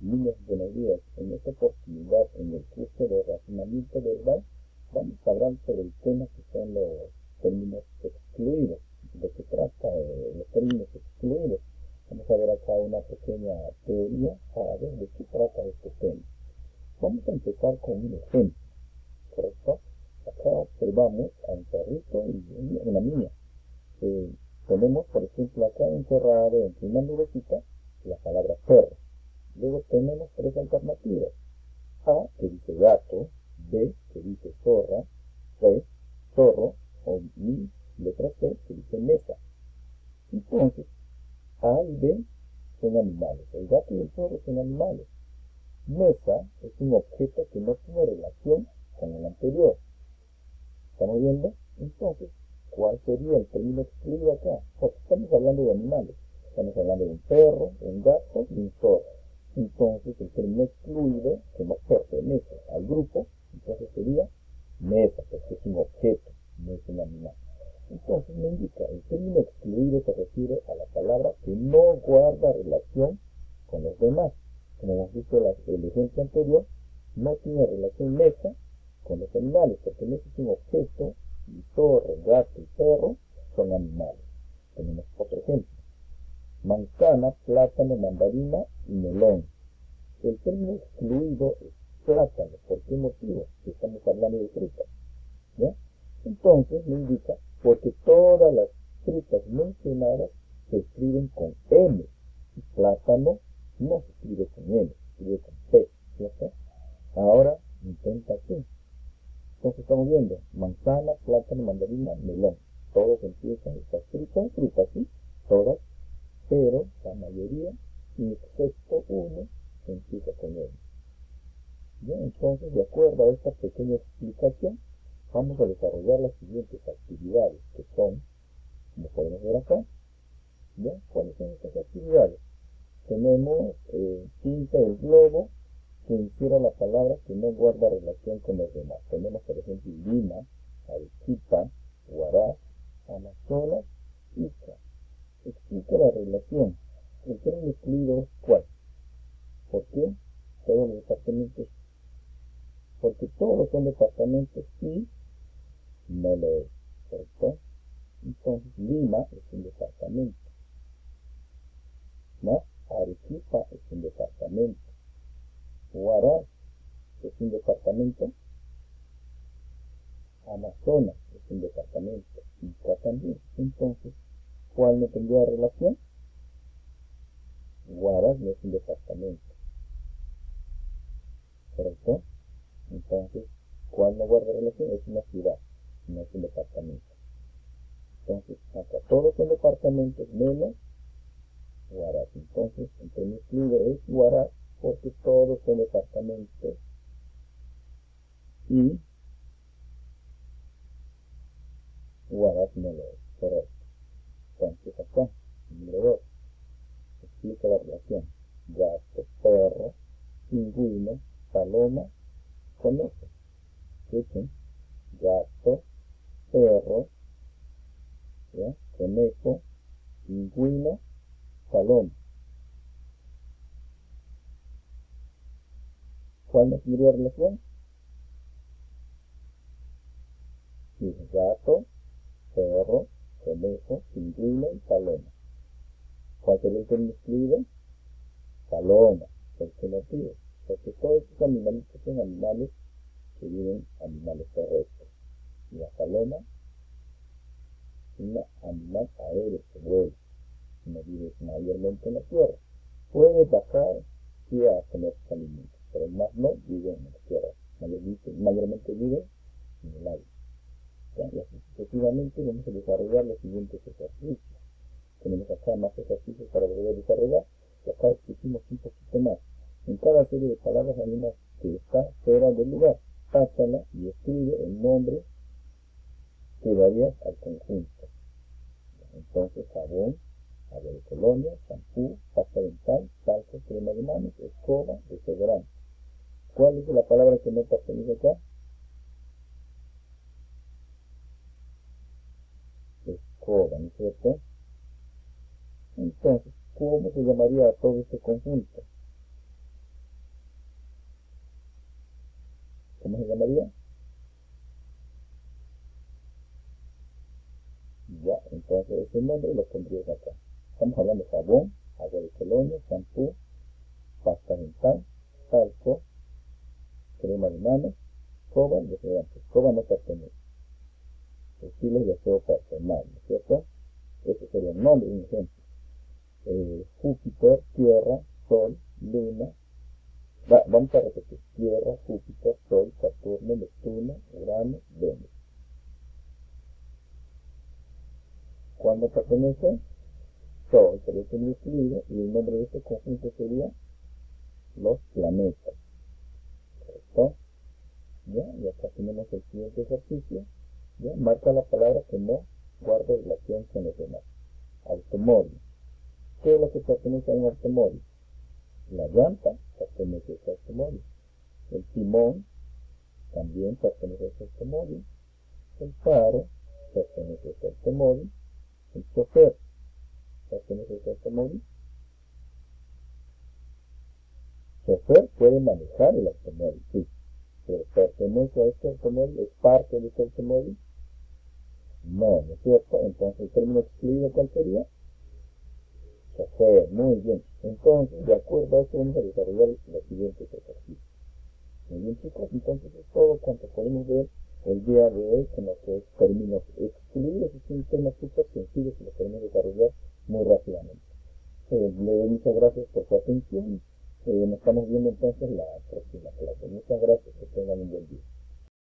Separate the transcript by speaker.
Speaker 1: Niños, buenos días. En esta oportunidad, en el curso de razonamiento verbal, vamos a hablar sobre el tema que son los términos excluidos. ¿De qué trata los términos excluidos? Vamos a ver acá una pequeña teoría para ver de qué trata este tema. Vamos a empezar con un ejemplo, ¿correcto? Acá observamos a un perrito y una niña. Tenemos, por ejemplo, acá encerrado entre una nubecita la palabra perro. Luego tenemos tres alternativas. A, que dice gato; B, que dice zorra; C, zorro; o mi letra C, que dice mesa. Entonces, A y B son animales. El gato y el zorro son animales. Mesa es un objeto que no tiene relación con el anterior. ¿Estamos viendo? Entonces, ¿cuál sería el término excluido acá? Porque estamos hablando de animales. Estamos hablando de un perro, un gato y un zorro. Entonces, el término excluido, que no pertenece al grupo, entonces sería mesa, porque es un objeto, no es un animal. Entonces me indica, el término excluido se refiere a la palabra que no guarda relación con los demás. Como hemos visto el ejemplo anterior, no tiene relación mesa con los animales, porque mesa es un objeto, y zorro, gato y perro son animales. Tenemos otro ejemplo: manzana, plátano, mandarina y melón. El término excluido es plátano. ¿Por qué motivo? Si estamos hablando de frutas, ¿ya? Entonces me indica, porque todas las frutas mencionadas se escriben con M, y plátano no se escribe con M, se escribe con P, ¿cierto? Ahora intenta tú. Entonces estamos viendo manzana, plátano, mandarina, melón. Todos empiezan, estas frutas, ¿sí? Todas, pero la mayoría, excepto uno, empieza con M. Bien, entonces, de acuerdo a esta pequeña explicación, vamos a desarrollar las siguientes actividades, que son, como podemos ver acá, ¿ya? ¿Cuáles son estas actividades? Tenemos pinta el globo que encierra la palabra que no guarda relación con los demás. Tenemos, por ejemplo, Lima, Arequipa, Huaraz, Amazonas, Ica. Explica la relación. El término excluido es ¿cuál? ¿Por qué? Todos los departamentos. Porque todos son departamentos y no lo es, ¿correcto? Entonces Lima es un departamento, ¿no? Arequipa es un departamento. Huaraz es un departamento. Amazonas es un departamento. Ica también. Entonces, ¿cuál no tendría relación? Huaraz no es un departamento, ¿correcto? Entonces, ¿cuál no guarda relación? Es una ciudad, no es un departamento. Entonces, acá todos son departamentos menos Huaraz. Entonces, el término excluido es Huaraz, porque todos son departamentos y Huaraz no lo es, correcto. Entonces, acá, número 2, explica la relación: gato, perro, pingüino, paloma, conejo. Escuchen: gato, perro, ¿ya? Conejo, pingüino, paloma. ¿Cuál no tendría relación? Dice gato, perro, conejo, pingüino y paloma. ¿Cuál sería el término excluido? Paloma. ¿Por qué motivo? Porque todos estos animalitos son animales que viven, animales terrestres. Y la paloma es un animal aéreo que vuela, no vive mayormente en la tierra. Puede bajar sí a comer sus alimentos, pero más no vive en la tierra. Mayormente vive en el aire. Y así sucesivamente vamos a desarrollar los siguientes ejercicios. Tenemos acá más ejercicios para poder desarrollar, y acá exigimos un poquito más. En cada serie de palabras hay una que está fuera del lugar. Táchala y escribe el nombre que darías al conjunto. Entonces, jabón, agua de colonia, champú, pasta dental, talco, crema de manos, escoba, desodorante. ¿Cuál es la palabra que no pertenece acá? Escoba, ¿no es cierto? Entonces, ¿cómo se llamaría a todo este conjunto? ¿Cómo se llamaría? Ya, entonces ese nombre lo pondrías acá. Estamos hablando de jabón, agua de colonia, shampoo, pasta dental, talco, crema de manos, escoba y desodorante. Escoba no pertenece. Estilos de aseo personal, ¿no es cierto? Ese sería el nombre, un ejemplo. Júpiter, Tierra, Sol, Luna. Vamos a repetir. Tierra, Júpiter, Sol, Saturno, Neptuno, Urano, Venus. ¿Cuándo pertenece? Sol sería el excluido y el nombre de este conjunto sería los planetas. ¿Correcto? ¿Ya? Y acá tenemos el siguiente ejercicio. ¿Ya? Marca la palabra que no guarda relación con los demás. Automóvil. ¿Qué es lo que pertenece a un automóvil? La llanta pertenece a ese automóvil. El timón también pertenece a ese automóvil. El faro pertenece a ese automóvil. El chofer pertenece a ese automóvil. El chofer puede manejar el automóvil, sí, pero pertenece a este automóvil, es parte de este automóvil. No, ¿no es cierto? Entonces el término excluido, ¿cuál sería? Chofer, muy bien. Entonces, de acuerdo a eso, vamos a desarrollar los siguientes ejercicios. Muy bien, chicos, entonces es todo cuanto podemos ver el día de hoy con lo que es términos excluidos. Es un tema súper sencillo que lo podemos desarrollar muy rápidamente. Le doy muchas gracias por su atención. Nos estamos viendo entonces la próxima clase. Muchas gracias.